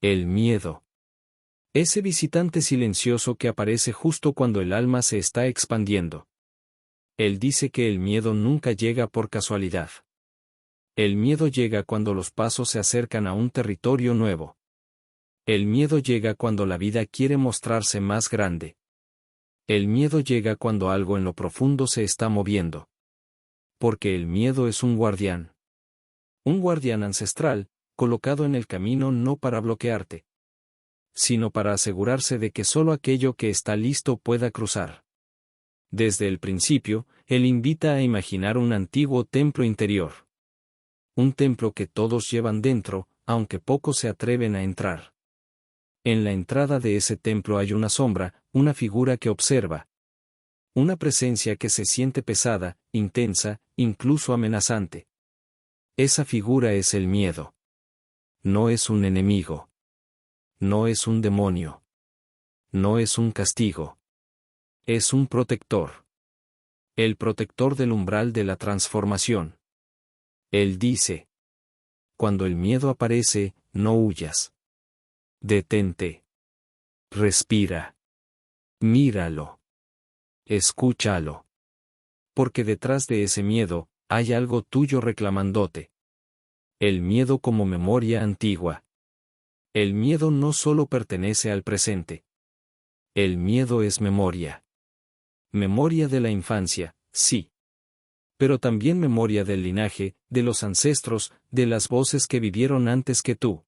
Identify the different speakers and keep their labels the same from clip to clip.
Speaker 1: El miedo. Ese visitante silencioso que aparece justo cuando el alma se está expandiendo. Él dice que el miedo nunca llega por casualidad. El miedo llega cuando los pasos se acercan a un territorio nuevo. El miedo llega cuando la vida quiere mostrarse más grande. El miedo llega cuando algo en lo profundo se está moviendo. Porque el miedo es un guardián. Un guardián ancestral, colocado en el camino no para bloquearte, sino para asegurarse de que solo aquello que está listo pueda cruzar. Desde el principio, él invita a imaginar un antiguo templo interior. Un templo que todos llevan dentro, aunque pocos se atreven a entrar. En la entrada de ese templo hay una sombra, una figura que observa. Una presencia que se siente pesada, intensa, incluso amenazante. Esa figura es el miedo. No es un enemigo. No es un demonio. No es un castigo. Es un protector. El protector del umbral de la transformación. Él dice: cuando el miedo aparece, no huyas. Detente. Respira. Míralo. Escúchalo. Porque detrás de ese miedo, hay algo tuyo reclamándote. El miedo como memoria antigua. El miedo no solo pertenece al presente. El miedo es memoria. Memoria de la infancia, sí. Pero también memoria del linaje, de los ancestros, de las voces que vivieron antes que tú.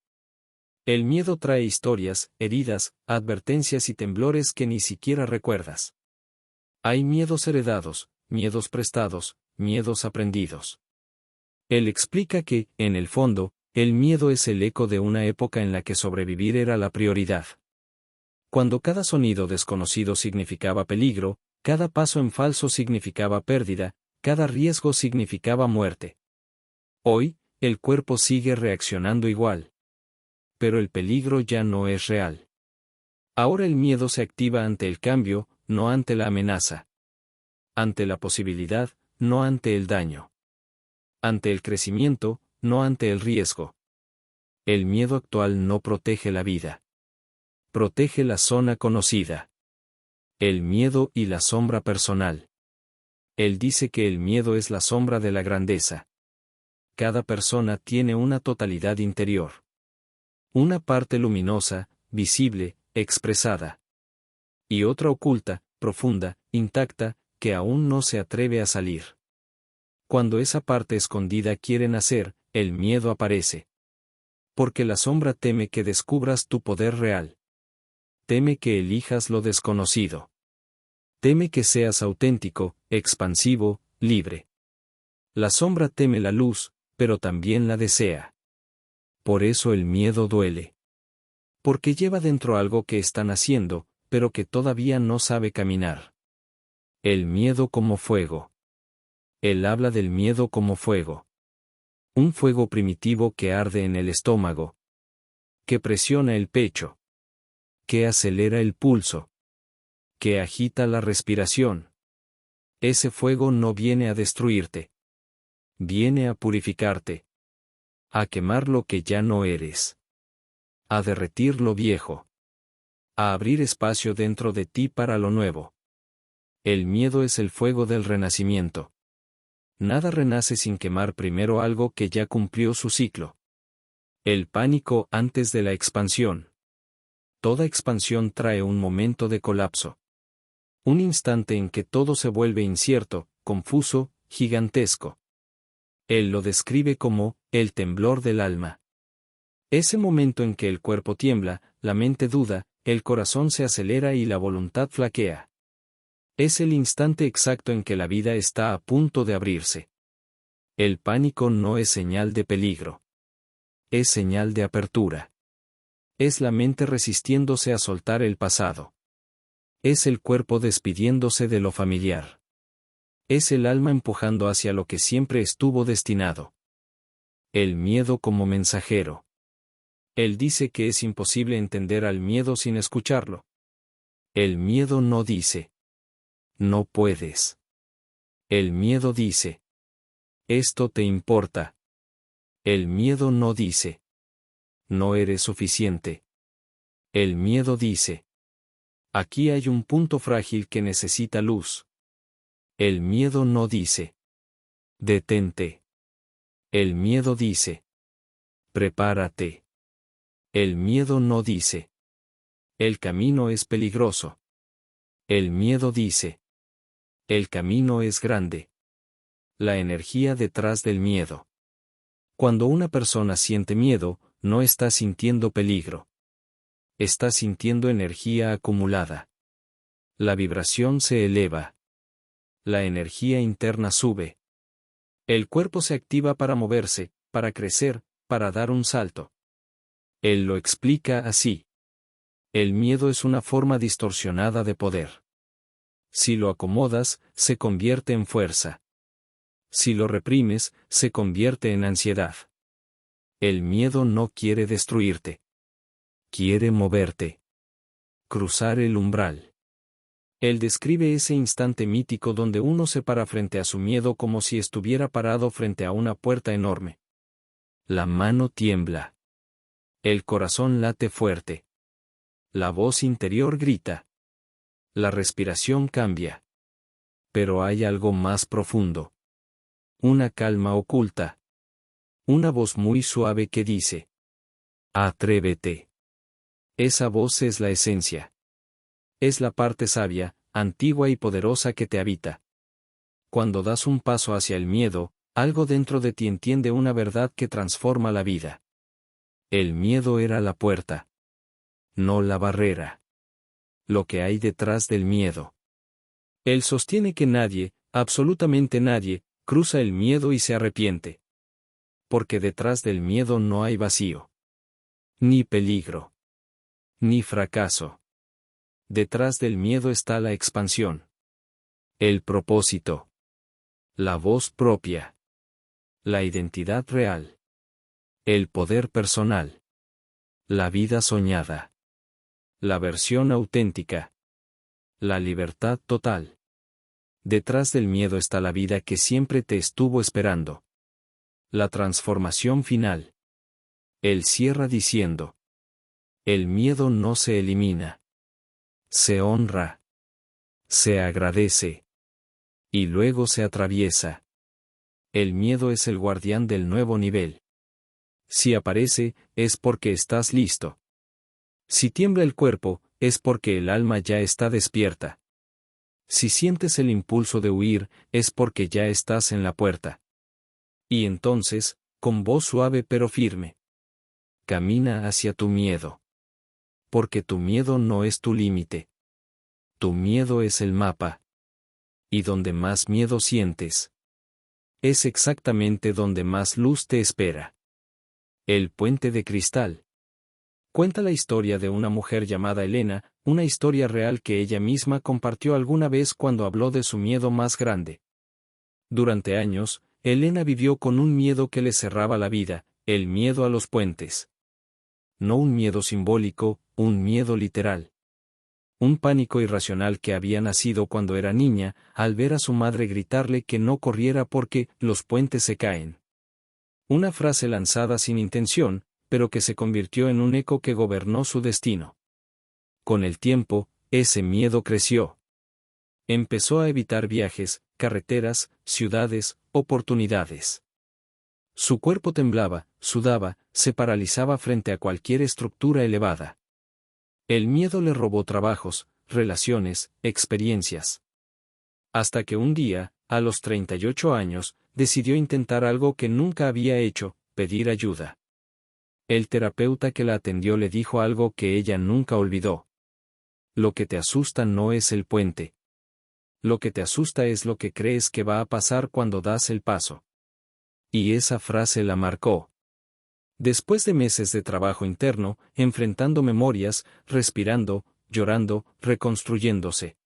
Speaker 1: El miedo trae historias, heridas, advertencias y temblores que ni siquiera recuerdas. Hay miedos heredados, miedos prestados, miedos aprendidos. Él explica que, en el fondo, el miedo es el eco de una época en la que sobrevivir era la prioridad. Cuando cada sonido desconocido significaba peligro, cada paso en falso significaba pérdida, cada riesgo significaba muerte. Hoy, el cuerpo sigue reaccionando igual. Pero el peligro ya no es real. Ahora el miedo se activa ante el cambio, no ante la amenaza. Ante la posibilidad, no ante el daño. Ante el crecimiento, no ante el riesgo. El miedo actual no protege la vida. Protege la zona conocida. El miedo y la sombra personal. Él dice que el miedo es la sombra de la grandeza. Cada persona tiene una totalidad interior. Una parte luminosa, visible, expresada. Y otra oculta, profunda, intacta, que aún no se atreve a salir. Cuando esa parte escondida quiere nacer, el miedo aparece. Porque la sombra teme que descubras tu poder real. Teme que elijas lo desconocido. Teme que seas auténtico, expansivo, libre. La sombra teme la luz, pero también la desea. Por eso el miedo duele. Porque lleva dentro algo que está naciendo, pero que todavía no sabe caminar. El miedo como fuego. Él habla del miedo como fuego. Un fuego primitivo que arde en el estómago. Que presiona el pecho. Que acelera el pulso. Que agita la respiración. Ese fuego no viene a destruirte. Viene a purificarte. A quemar lo que ya no eres. A derretir lo viejo. A abrir espacio dentro de ti para lo nuevo. El miedo es el fuego del renacimiento. Nada renace sin quemar primero algo que ya cumplió su ciclo. El pánico antes de la expansión. Toda expansión trae un momento de colapso. Un instante en que todo se vuelve incierto, confuso, gigantesco. Él lo describe como el temblor del alma. Ese momento en que el cuerpo tiembla, la mente duda, el corazón se acelera y la voluntad flaquea. Es el instante exacto en que la vida está a punto de abrirse. El pánico no es señal de peligro. Es señal de apertura. Es la mente resistiéndose a soltar el pasado. Es el cuerpo despidiéndose de lo familiar. Es el alma empujando hacia lo que siempre estuvo destinado. El miedo como mensajero. Él dice que es imposible entender al miedo sin escucharlo. El miedo no dice: no puedes. El miedo dice: esto te importa. El miedo no dice: No eres suficiente. El miedo dice. Aquí hay un punto frágil que necesita luz. El miedo no dice. Detente. El miedo dice. Prepárate. El miedo no dice. El camino es peligroso. El miedo dice. El camino es grande. La energía detrás del miedo. Cuando una persona siente miedo, no está sintiendo peligro. Está sintiendo energía acumulada. La vibración se eleva. La energía interna sube. El cuerpo se activa para moverse, para crecer, para dar un salto. Él lo explica así. El miedo es una forma distorsionada de poder. Si lo acomodas, se convierte en fuerza. Si lo reprimes, se convierte en ansiedad. El miedo no quiere destruirte. Quiere moverte. Cruzar el umbral. Él describe ese instante mítico donde uno se para frente a su miedo como si estuviera parado frente a una puerta enorme. La mano tiembla. El corazón late fuerte. La voz interior grita. La respiración cambia. Pero hay algo más profundo. Una calma oculta. Una voz muy suave que dice: atrévete. Esa voz es la esencia. Es la parte sabia, antigua y poderosa que te habita. Cuando das un paso hacia el miedo, algo dentro de ti entiende una verdad que transforma la vida. El miedo era la puerta. No la barrera. Lo que hay detrás del miedo. Él sostiene que nadie, absolutamente nadie, cruza el miedo y se arrepiente. Porque detrás del miedo no hay vacío. Ni peligro. Ni fracaso. Detrás del miedo está la expansión. El propósito. La voz propia. La identidad real. El poder personal. La vida soñada. La versión auténtica. La libertad total. Detrás del miedo está la vida que siempre te estuvo esperando. La transformación final. Él cierra diciendo: el miedo no se elimina. Se honra. Se agradece. Y luego se atraviesa. El miedo es el guardián del nuevo nivel. Si aparece, es porque estás listo. Si tiembla el cuerpo, es porque el alma ya está despierta. Si sientes el impulso de huir, es porque ya estás en la puerta. Y entonces, con voz suave pero firme, camina hacia tu miedo. Porque tu miedo no es tu límite. Tu miedo es el mapa. Y donde más miedo sientes, es exactamente donde más luz te espera. El puente de cristal. Cuenta la historia de una mujer llamada Elena, una historia real que ella misma compartió alguna vez cuando habló de su miedo más grande. Durante años, Elena vivió con un miedo que le cerraba la vida, el miedo a los puentes. No un miedo simbólico, un miedo literal. Un pánico irracional que había nacido cuando era niña, al ver a su madre gritarle que no corriera porque los puentes se caen. Una frase lanzada sin intención, pero que se convirtió en un eco que gobernó su destino. Con el tiempo, ese miedo creció. Empezó a evitar viajes, carreteras, ciudades, oportunidades. Su cuerpo temblaba, sudaba, se paralizaba frente a cualquier estructura elevada. El miedo le robó trabajos, relaciones, experiencias. Hasta que un día, a los 38 años, decidió intentar algo que nunca había hecho: pedir ayuda. El terapeuta que la atendió le dijo algo que ella nunca olvidó. Lo que te asusta no es el puente. Lo que te asusta es lo que crees que va a pasar cuando das el paso. Y esa frase la marcó. Después de meses de trabajo interno, enfrentando memorias, respirando, llorando, reconstruyéndose,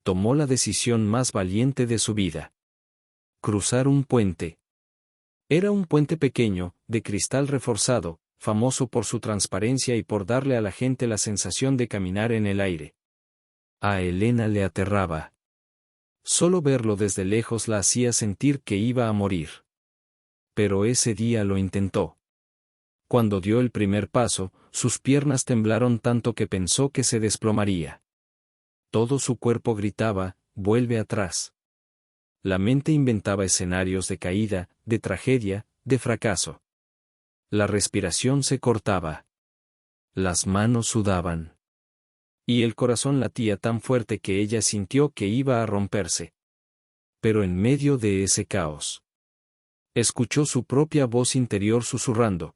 Speaker 1: tomó la decisión más valiente de su vida. Cruzar un puente. Era un puente pequeño, de cristal reforzado, famoso por su transparencia y por darle a la gente la sensación de caminar en el aire. A Elena le aterraba. Solo verlo desde lejos la hacía sentir que iba a morir. Pero ese día lo intentó. Cuando dio el primer paso, sus piernas temblaron tanto que pensó que se desplomaría. Todo su cuerpo gritaba, vuelve atrás. La mente inventaba escenarios de caída, de tragedia, de fracaso. La respiración se cortaba. Las manos sudaban. Y el corazón latía tan fuerte que ella sintió que iba a romperse. Pero en medio de ese caos, escuchó su propia voz interior susurrando.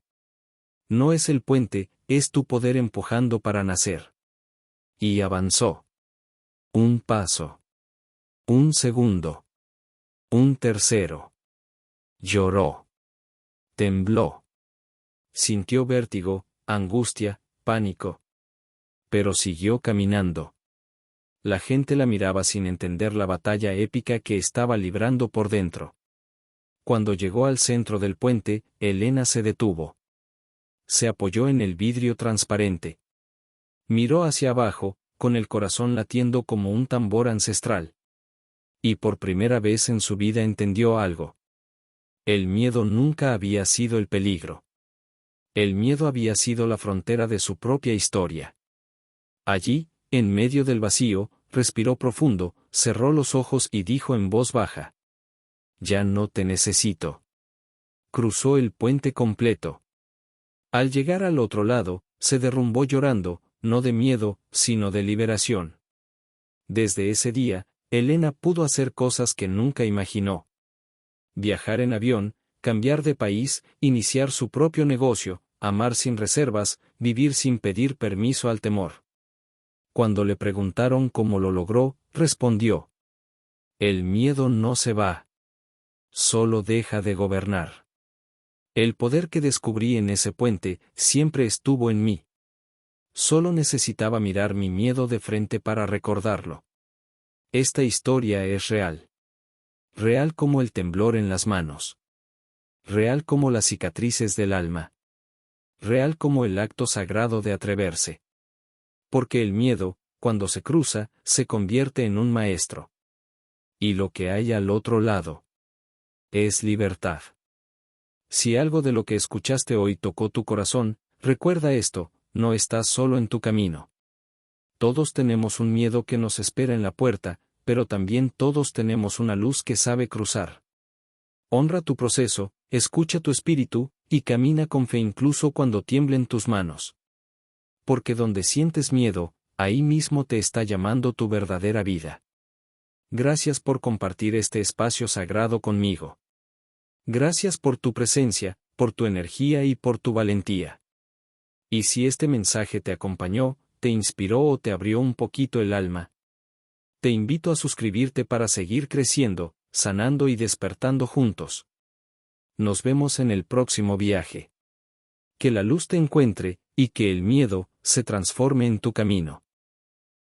Speaker 1: No es el puente, es tu poder empujando para nacer. Y avanzó. Un paso. Un segundo. Un tercero. Lloró. Tembló. Sintió vértigo, angustia, pánico. Pero siguió caminando. La gente la miraba sin entender la batalla épica que estaba librando por dentro. Cuando llegó al centro del puente, Elena se detuvo. Se apoyó en el vidrio transparente. Miró hacia abajo, con el corazón latiendo como un tambor ancestral. Y por primera vez en su vida entendió algo. El miedo nunca había sido el peligro. El miedo había sido la frontera de su propia historia. Allí, en medio del vacío, respiró profundo, cerró los ojos y dijo en voz baja. Ya no te necesito. Cruzó el puente completo. Al llegar al otro lado, se derrumbó llorando, no de miedo, sino de liberación. Desde ese día, Elena pudo hacer cosas que nunca imaginó. Viajar en avión, cambiar de país, iniciar su propio negocio, amar sin reservas, vivir sin pedir permiso al temor. Cuando le preguntaron cómo lo logró, respondió. El miedo no se va. Solo deja de gobernar. El poder que descubrí en ese puente siempre estuvo en mí. Solo necesitaba mirar mi miedo de frente para recordarlo. Esta historia es real. Real como el temblor en las manos. Real como las cicatrices del alma. Real como el acto sagrado de atreverse. Porque el miedo, cuando se cruza, se convierte en un maestro. Y lo que hay al otro lado es libertad. Si algo de lo que escuchaste hoy tocó tu corazón, recuerda esto, no estás solo en tu camino. Todos tenemos un miedo que nos espera en la puerta, pero también todos tenemos una luz que sabe cruzar. Honra tu proceso, escucha tu espíritu, y camina con fe incluso cuando tiemblen tus manos. Porque donde sientes miedo, ahí mismo te está llamando tu verdadera vida. Gracias por compartir este espacio sagrado conmigo. Gracias por tu presencia, por tu energía y por tu valentía. Y si este mensaje te acompañó, te inspiró o te abrió un poquito el alma, te invito a suscribirte para seguir creciendo, sanando y despertando juntos. Nos vemos en el próximo viaje. Que la luz te encuentre, y que el miedo se transforme en tu camino.